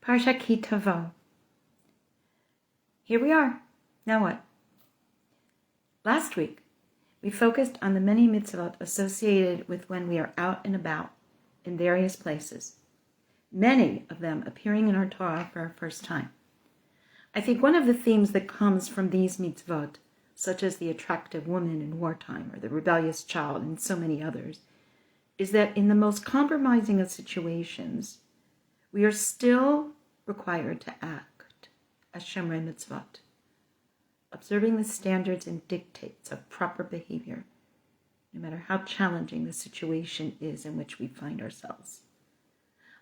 Parshat Ki Tavo. Here we are. Now what? Last week, we focused on the many mitzvot associated with when we are out and about in various places, many of them appearing in our Torah for our first time. I think one of the themes that comes from these mitzvot, such as the attractive woman in wartime or the rebellious child and so many others, is that in the most compromising of situations, we are still required to act as Shomrei Mitzvot, observing the standards and dictates of proper behavior, no matter how challenging the situation is in which we find ourselves.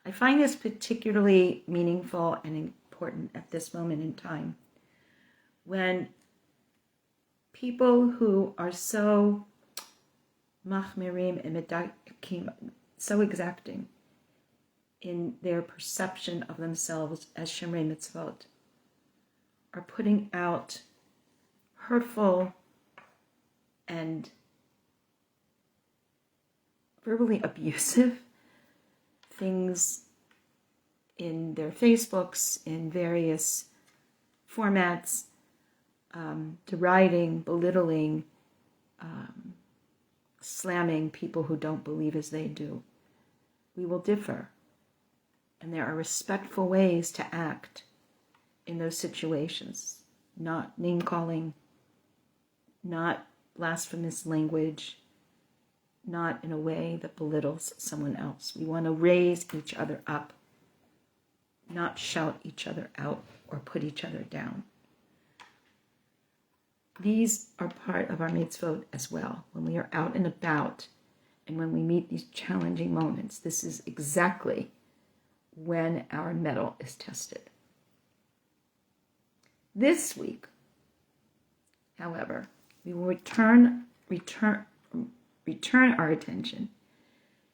I find this particularly meaningful and important at this moment in time, when people who are so machmirim and medakim, so exacting in their perception of themselves as Shomrei Mitzvot, are putting out hurtful and verbally abusive things in their Facebooks, in various formats, deriding, belittling, slamming people who don't believe as they do. We will differ, and there are respectful ways to act in those situations, not name-calling, not blasphemous language, not in a way that belittles someone else. We want to raise each other up, not shout each other out or put each other down. These are part of our mitzvot as well. When we are out and about and when we meet these challenging moments, this is exactly when our mettle is tested. This week, however, we will return our attention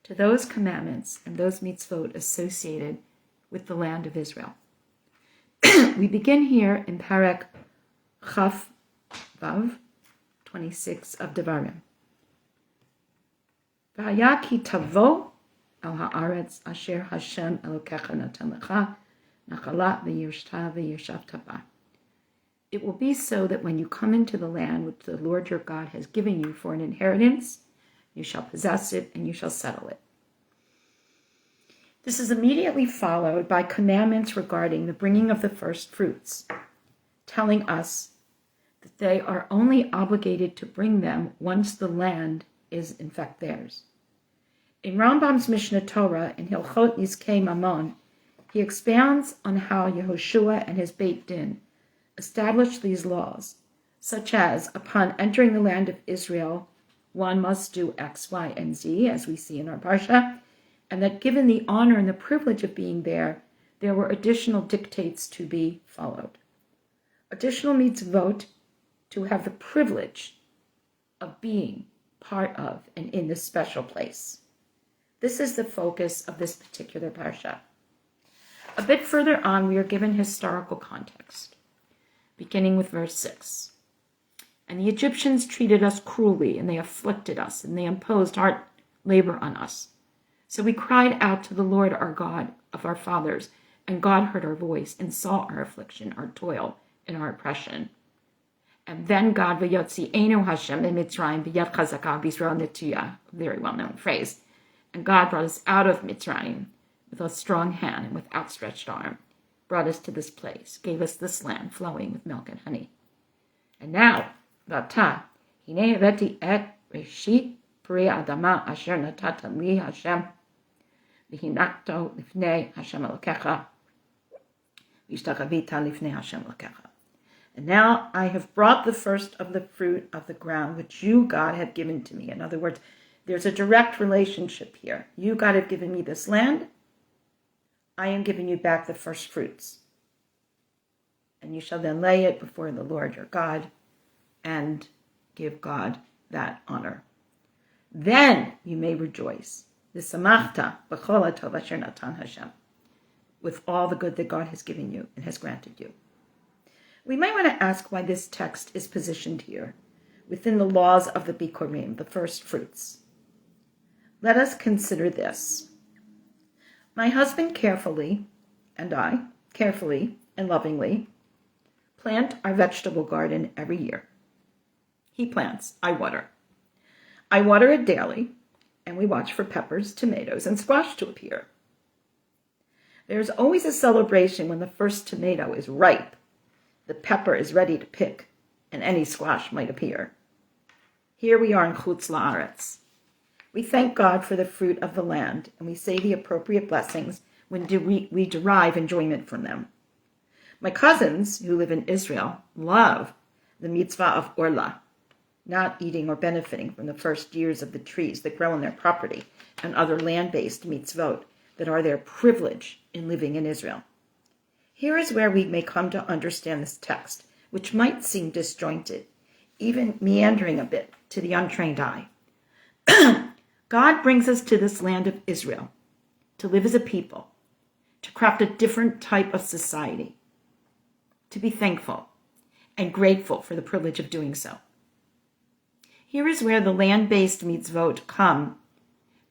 to those commandments and those mitzvot associated with the land of Israel. We begin here in Parak Chaf Vav 26 of Devarim. Parshat Ki Tavo al haaretz asher Hashem Elokecha natan lecha nachala v'yirshta v'yirshavta ba. It will be so that when you come into the land which the Lord your God has given you for an inheritance, you shall possess it and you shall settle it. This is immediately followed by commandments regarding the bringing of the first fruits, telling us that they are only obligated to bring them once the land is in fact theirs. In Rambam's Mishnah Torah, in Hilchot Nizkei Mamon, he expounds on how Yehoshua and his Beit Din established these laws, such as upon entering the land of Israel, one must do X, Y, and Z, as we see in our Parsha, and that given the honor and the privilege of being there, there were additional dictates to be followed. Additional mitzvot to have the privilege of being part of and in this special place. This is the focus of this particular Parsha. A bit further on, we are given historical context, beginning with verse 6. And the Egyptians treated us cruelly, and they afflicted us, and they imposed hard labor on us. So we cried out to the Lord our God of our fathers, and God heard our voice and saw our affliction, our toil, and our oppression. And then God, v'yotzi enu Hashem Mitzrayim b'yad chazaka b'Yisrael netuya, very well-known phrase. And God brought us out of Mitzrayim with a strong hand and with outstretched arm, brought us to this place, gave us this land flowing with milk and honey. And now, v'ata, hine haveti et reshit pri adama asher natata li Hashem v'hinakto lifnei Hashem Elokecha v'ishtachavita lifnei Hashem Elokecha. And now I have brought the first of the fruit of the ground which you, God, have given to me. In other words, there's a direct relationship here. You, God, have given me this land. I am giving you back the first fruits. And you shall then lay it before the Lord your God and give God that honor. Then you may rejoice. V'samachta b'chol hatov asher natan Hashem, with all the good that God has given you and has granted you. We might want to ask why this text is positioned here, within the laws of the Bikurim, the first fruits. Let us consider this. My husband carefully, and I, carefully and lovingly, plant our vegetable garden every year. He plants, I water. I water it daily, and we watch for peppers, tomatoes, and squash to appear. There's always a celebration when the first tomato is ripe, the pepper is ready to pick, and any squash might appear. Here we are in Chutz La'aretz. We thank God for the fruit of the land, and we say the appropriate blessings when we derive enjoyment from them. My cousins who live in Israel love the mitzvah of orla, not eating or benefiting from the first years of the trees that grow on their property, and other land-based mitzvot that are their privilege in living in Israel. Here is where we may come to understand this text, which might seem disjointed, even meandering a bit to the untrained eye. God brings us to this land of Israel to live as a people, to craft a different type of society, to be thankful and grateful for the privilege of doing so. Here is where the land-based mitzvot come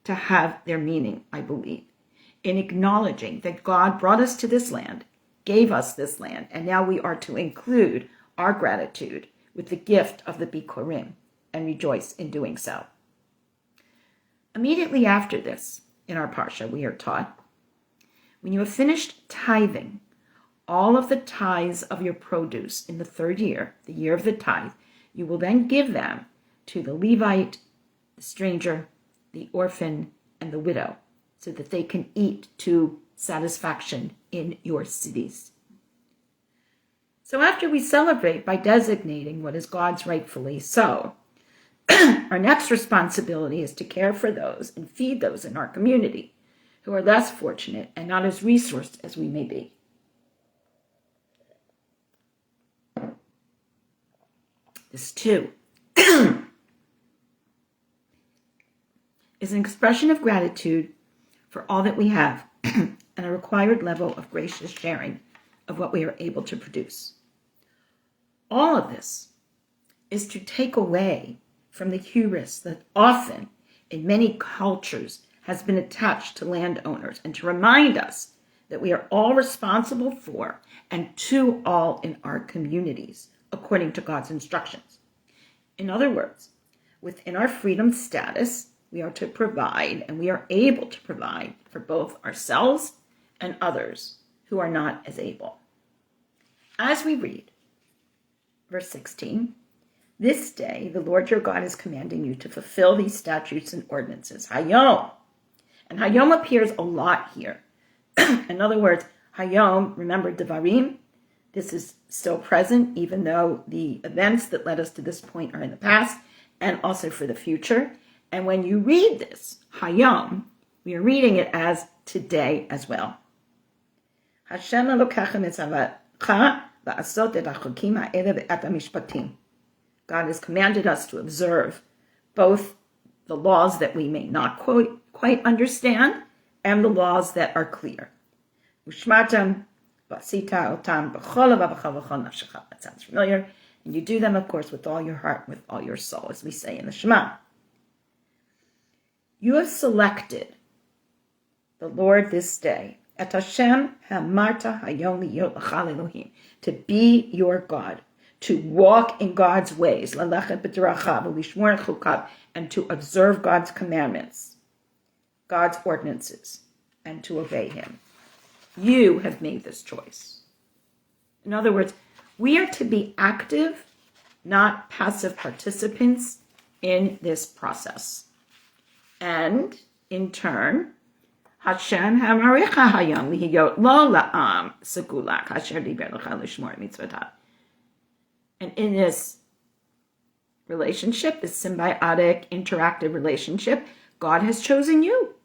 to have their meaning, I believe, in acknowledging that God brought us to this land, gave us this land, and now we are to include our gratitude with the gift of the Bikurim and rejoice in doing so. Immediately after this, in our Parsha, we are taught, when you have finished tithing all of the tithes of your produce in the third year, the year of the tithe, you will then give them to the Levite, the stranger, the orphan, and the widow, so that they can eat to satisfaction in your cities. So after we celebrate by designating what is God's rightfully so, our next responsibility is to care for those and feed those in our community who are less fortunate and not as resourced as we may be. This too is an expression of gratitude for all that we have and a required level of gracious sharing of what we are able to produce. All of this is to take away from the hubris that often in many cultures has been attached to landowners, and to remind us that we are all responsible for and to all in our communities according to God's instructions. In other words, within our freedom status, we are to provide, and we are able to provide for both ourselves and others who are not as able. As we read, verse 16, this day the Lord your God is commanding you to fulfill these statutes and ordinances. Hayom. And Hayom appears a lot here. In other words, Hayom, remember Devarim, this is still present, even though the events that led us to this point are in the past, and also for the future. And when you read this, Hayom, we are reading it as today as well. Hashem Elokecha mitzavacha va'asot et hachokim ha'ele ve'et hamishpatim. God has commanded us to observe both the laws that we may not quite understand and the laws that are clear. Ushmatam v'asita otam b'chol v'chol nafshecha. That sounds familiar. And you do them, of course, with all your heart, with all your soul, as we say in the Shema. You have selected the Lord this day, et Hashem hamarta hayom liyot l'cha Elohim, to be your God, to walk in God's ways, lalechet b'derachav u'lishmor chukav, and to observe God's commandments, God's ordinances, and to obey Him. You have made this choice. In other words, we are to be active, not passive participants in this process. And in turn, Hashem hamaricha hayom lihiyot lo la'am segulak asher diber lecha lishmor mitzvotav. And in this relationship, this symbiotic, interactive relationship, God has chosen you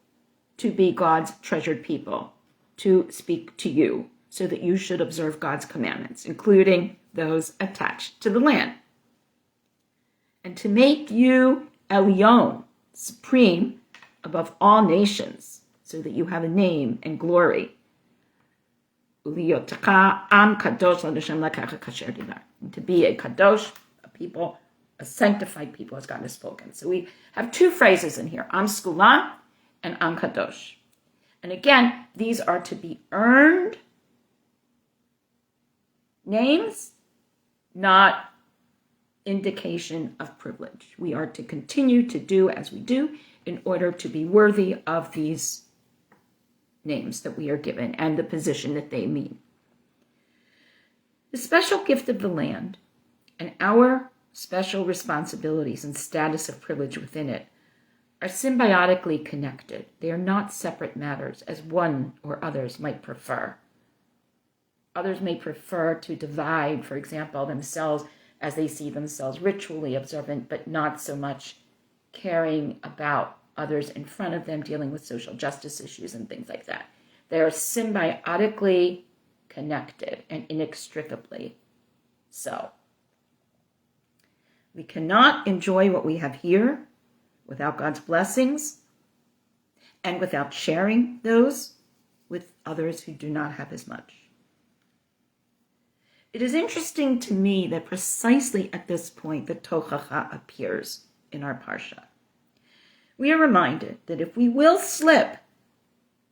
to be God's treasured people, to speak to you, so that you should observe God's commandments, including those attached to the land. And to make you Elyon, supreme above all nations, so that you have a name and glory. And to be a kadosh, a people, a sanctified people, as God has spoken. So we have two phrases in here, Am Skula and Am Kadosh. And again, these are to be earned Names, not indication of privilege. We are to continue to do as we do in order to be worthy of these names that we are given and the position that they mean. The special gift of the land and our special responsibilities and status of privilege within it are symbiotically connected. They are not separate matters, as one or others might prefer. Others may prefer to divide, for example, themselves as they see themselves ritually observant, but not so much caring about others in front of them, dealing with social justice issues and things like that. They are symbiotically connected and inextricably so. We cannot enjoy what we have here without God's blessings and without sharing those with others who do not have as much. It is interesting to me that precisely at this point the Tochecha appears in our Parsha. We are reminded that if we will slip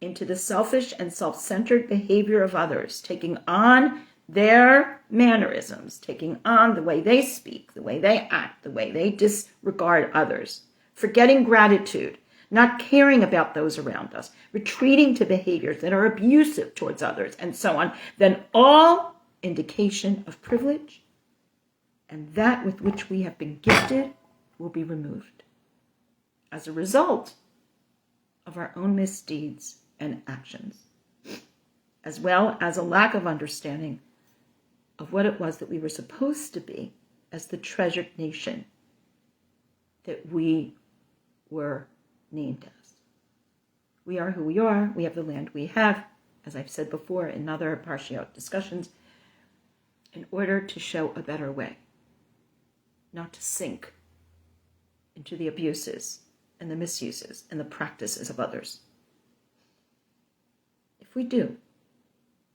into the selfish and self-centered behavior of others, taking on their mannerisms, taking on the way they speak, the way they act, the way they disregard others, forgetting gratitude, not caring about those around us, retreating to behaviors that are abusive towards others, and so on, then all indication of privilege and that with which we have been gifted will be removed as a result of our own misdeeds and actions, as well as a lack of understanding of what it was that we were supposed to be as the treasured nation that we were named as. We are who we are. We have the land we have, as I've said before in other Parshiot discussions, in order to show a better way, not to sink into the abuses and the misuses and the practices of others. If we do,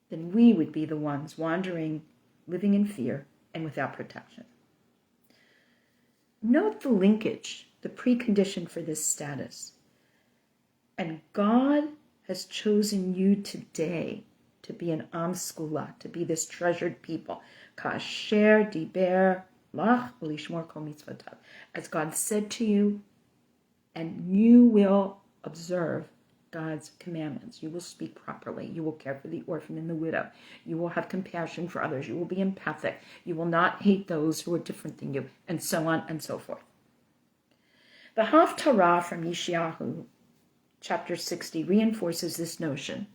then we would be the ones wandering, living in fear and without protection. Note the linkage, the precondition for this status. And God has chosen you today to be an Am Skula, to be this treasured people. Kasher diber lach ulishmor kol mitzvotav. As God said to you, and you will observe God's commandments. You will speak properly. You will care for the orphan and the widow. You will have compassion for others. You will be empathic. You will not hate those who are different than you, and so on and so forth. The Haftarah from Yeshayahu, chapter 60, reinforces this notion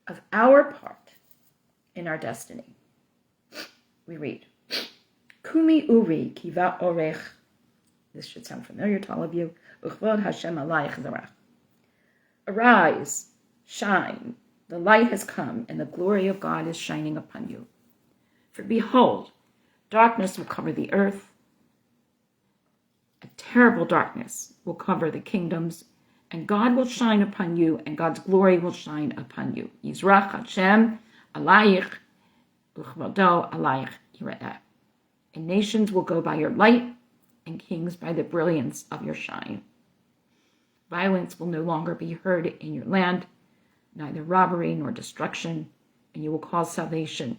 of our part in our destiny. We read, Kumi uri kiva orech. This should sound familiar to all of you. Uchvod Hashem alayich zarach. Arise, shine, the light has come, and the glory of God is shining upon you. For behold, darkness will cover the earth, a terrible darkness will cover the kingdoms, and God will shine upon you, and God's glory will shine upon you. Yizrach Hashem alayich, uchvado alayich yireh. And nations will go by your light, and kings by the brilliance of your shine. Violence will no longer be heard in your land, neither robbery nor destruction, and you will call salvation,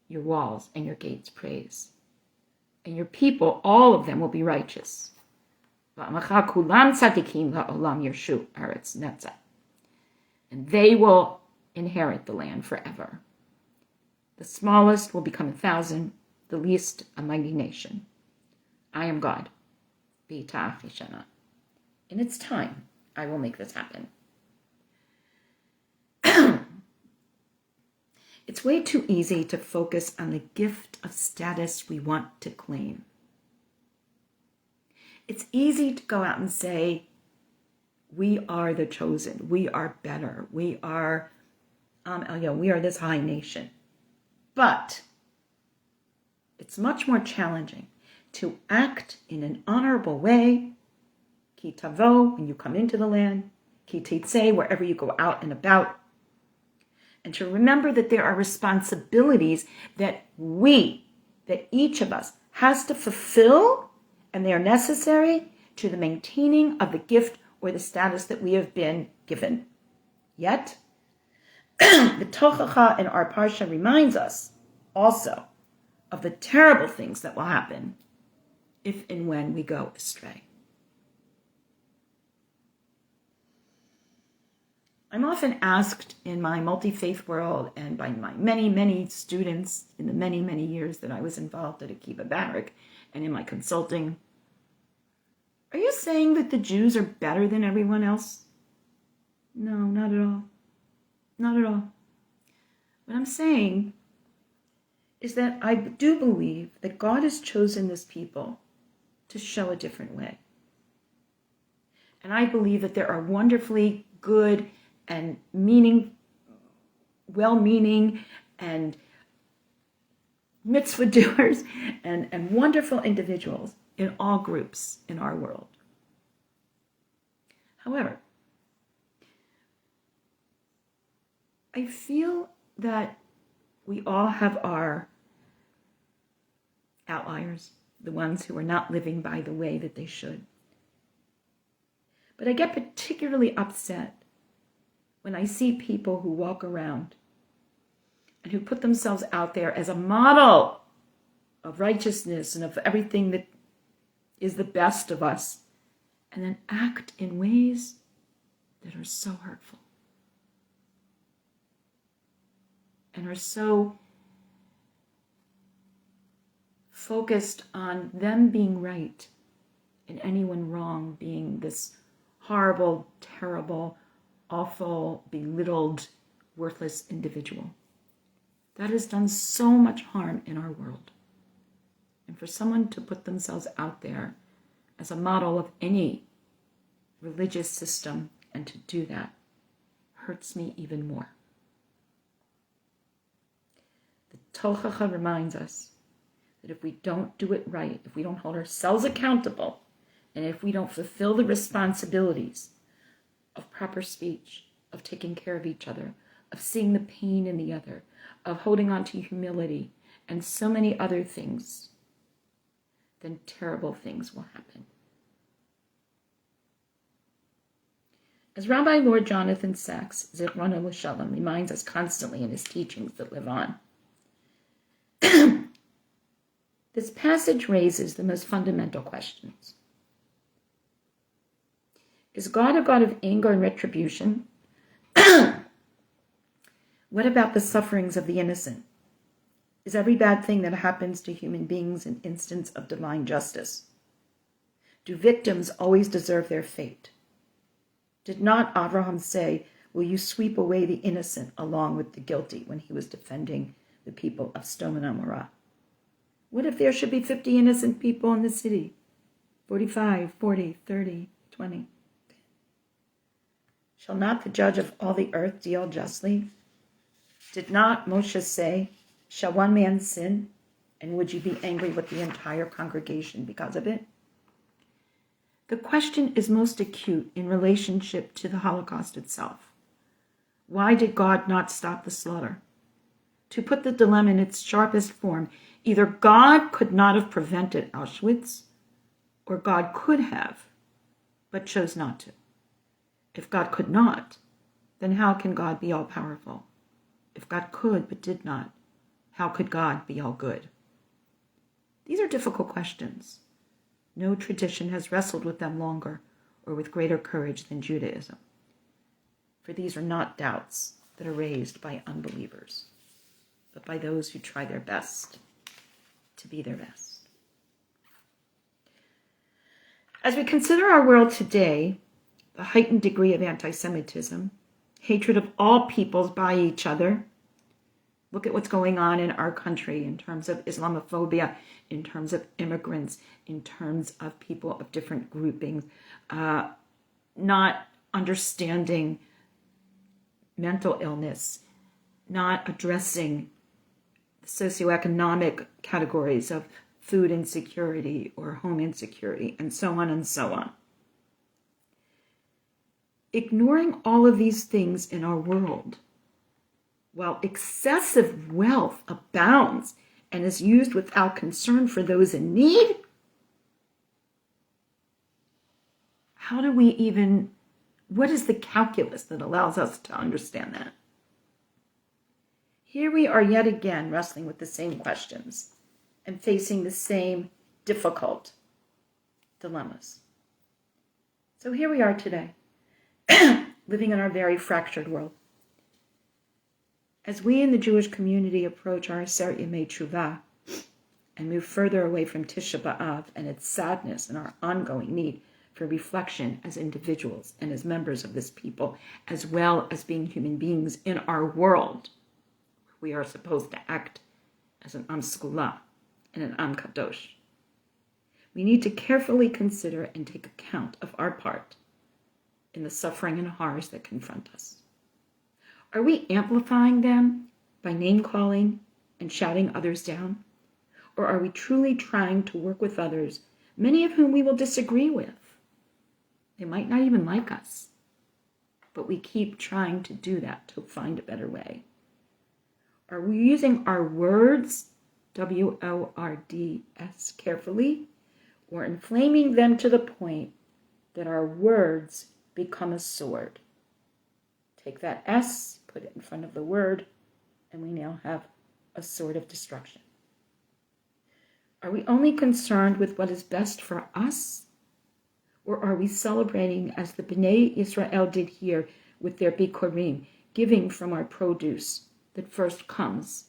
your walls and your gates praise. And your people, all of them, will be righteous. And they will inherit the land forever. The smallest will become 1,000, the least a mighty nation. I am God. In its time, I will make this happen. It's way too easy to focus on the gift of status we want to claim. It's easy to go out and say, we are the chosen, we are better, we are this high nation. But it's much more challenging to act in an honorable way, Ki Tavo, when you come into the land, Ki Teitzei, wherever you go out and about, and to remember that there are responsibilities that each of us has to fulfill, and they are necessary to the maintaining of the gift or the status that we have been given. Yet, the Tochecha in our Parsha reminds us also of the terrible things that will happen if and when we go astray. I'm often asked in my multi-faith world and by my many, many students in the many, many years that I was involved at Akiva Barak and in my consulting, are you saying that the Jews are better than everyone else? No, not at all. Not at all. What I'm saying is that I do believe that God has chosen this people to show a different way. And I believe that there are wonderfully good and well-meaning and mitzvah doers and wonderful individuals in all groups in our world. However, I feel that we all have our outliers, the ones who are not living by the way that they should. But I get particularly upset when I see people who walk around and who put themselves out there as a model of righteousness and of everything that is the best of us, and then act in ways that are so hurtful and are so focused on them being right and anyone wrong being this horrible, terrible, awful, belittled, worthless individual. That has done so much harm in our world. And for someone to put themselves out there as a model of any religious system and to do that hurts me even more. The Tochecha reminds us that if we don't do it right, if we don't hold ourselves accountable, and if we don't fulfill the responsibilities of proper speech, of taking care of each other, of seeing the pain in the other, of holding on to humility, and so many other things, then terrible things will happen. As Rabbi Lord Jonathan Sacks, Zichrono L'Shalom, reminds us constantly in his teachings that live on, this passage raises the most fundamental questions. Is God a God of anger and retribution? What about the sufferings of the innocent? Is every bad thing that happens to human beings an instance of divine justice? Do victims always deserve their fate? Did not Abraham say, "Will you sweep away the innocent along with the guilty," when he was defending the people of Sodom and Gomorrah? What if there should be 50 innocent people in the city? 45, 40, 30, 20. Shall not the judge of all the earth deal justly? Did not Moshe say, "Shall one man sin? And would you be angry with the entire congregation because of it?" The question is most acute in relationship to the Holocaust itself. Why did God not stop the slaughter? To put the dilemma in its sharpest form, either God could not have prevented Auschwitz, or God could have, but chose not to. If God could not, then how can God be all-powerful? If God could but did not, how could God be all-good? These are difficult questions. No tradition has wrestled with them longer or with greater courage than Judaism. For these are not doubts that are raised by unbelievers, but by those who try their best to be their best. As we consider our world today, the heightened degree of anti-Semitism, hatred of all peoples by each other, look at what's going on in our country in terms of Islamophobia, in terms of immigrants, in terms of people of different groupings, not understanding mental illness, not addressing socioeconomic categories of food insecurity or home insecurity, and so on and so on. Ignoring all of these things in our world, while excessive wealth abounds and is used without concern for those in need, what is the calculus that allows us to understand that? Here we are yet again wrestling with the same questions and facing the same difficult dilemmas. So here we are today, living in our very fractured world. As we in the Jewish community approach our Aseret Yemei Teshuvah and move further away from Tisha B'Av and its sadness and our ongoing need for reflection as individuals and as members of this people, as well as being human beings in our world, we are supposed to act as an Am Segula and an Am Kadosh. We need to carefully consider and take account of our part in the suffering and horrors that confront us. Are we amplifying them by name-calling and shouting others down? Or are we truly trying to work with others, many of whom we will disagree with? They might not even like us, but we keep trying to do that to find a better way. Are we using our words, W-O-R-D-S, carefully, or inflaming them to the point that our words become a sword? Take that S, put it in front of the word, and we now have a sword of destruction. Are we only concerned with what is best for us? Or are we celebrating as the Bnei Israel did here with their Bikurim, giving from our produce that first comes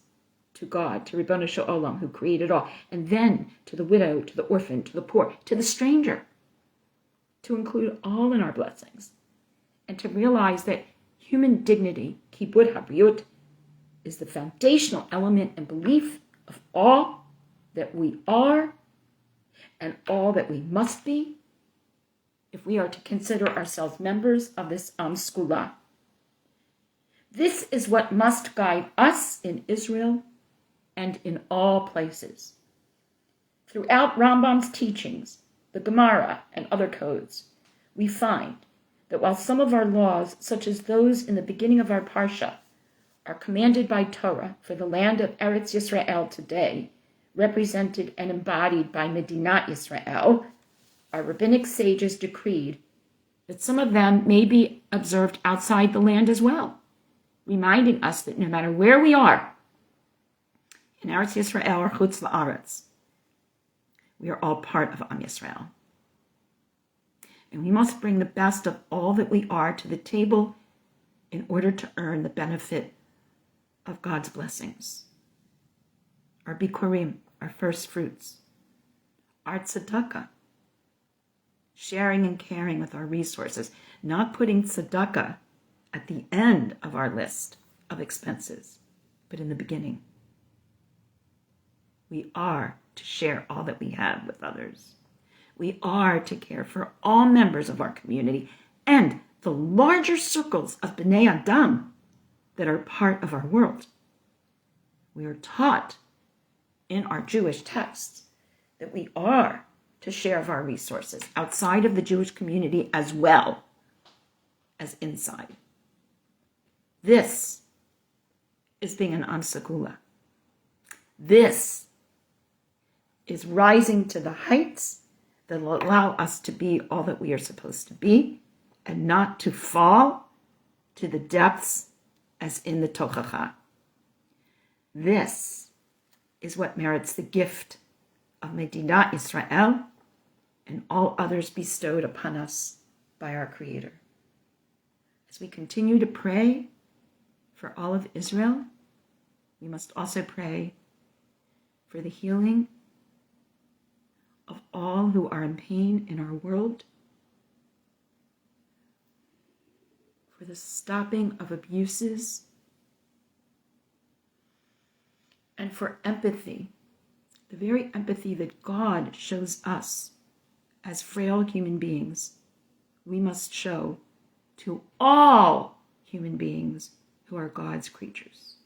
to God, to Ribono Shel Olam, who created all, and then to the widow, to the orphan, to the poor, to the stranger, to include all in our blessings, and to realize that human dignity, kibud habriut, is the foundational element and belief of all that we are and all that we must be if we are to consider ourselves members of this Am Segula. This is what must guide us in Israel and in all places. Throughout Rambam's teachings, the Gemara, and other codes, we find that while some of our laws, such as those in the beginning of our Parsha, are commanded by Torah for the land of Eretz Yisrael today, represented and embodied by Medinat Yisrael, our rabbinic sages decreed that some of them may be observed outside the land as well, reminding us that no matter where we are, in Eretz Yisrael or Chutz La'aretz, we are all part of Am Yisrael. And we must bring the best of all that we are to the table in order to earn the benefit of God's blessings. Our Bikurim, our first fruits, our tzedakah, sharing and caring with our resources, not putting tzedakah at the end of our list of expenses, but in the beginning. We are to share all that we have with others. We are to care for all members of our community and the larger circles of Bnei Adam that are part of our world. We are taught in our Jewish texts that we are to share of our resources outside of the Jewish community as well as inside. This is being an Am Segula. This is rising to the heights that will allow us to be all that we are supposed to be and not to fall to the depths as in the Tochecha. This is what merits the gift of Medinat Israel and all others bestowed upon us by our Creator. As we continue to pray for all of Israel, we must also pray for the healing of all who are in pain in our world, for the stopping of abuses, and for empathy, the very empathy that God shows us as frail human beings, we must show to all human beings who are God's creatures.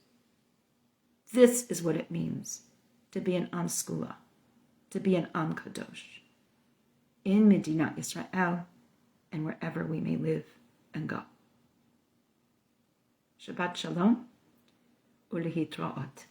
This is what it means to be an Am Segula, to be an Am Kadosh, in Medinat Yisrael and wherever we may live and go. Shabbat Shalom u'lehitraot.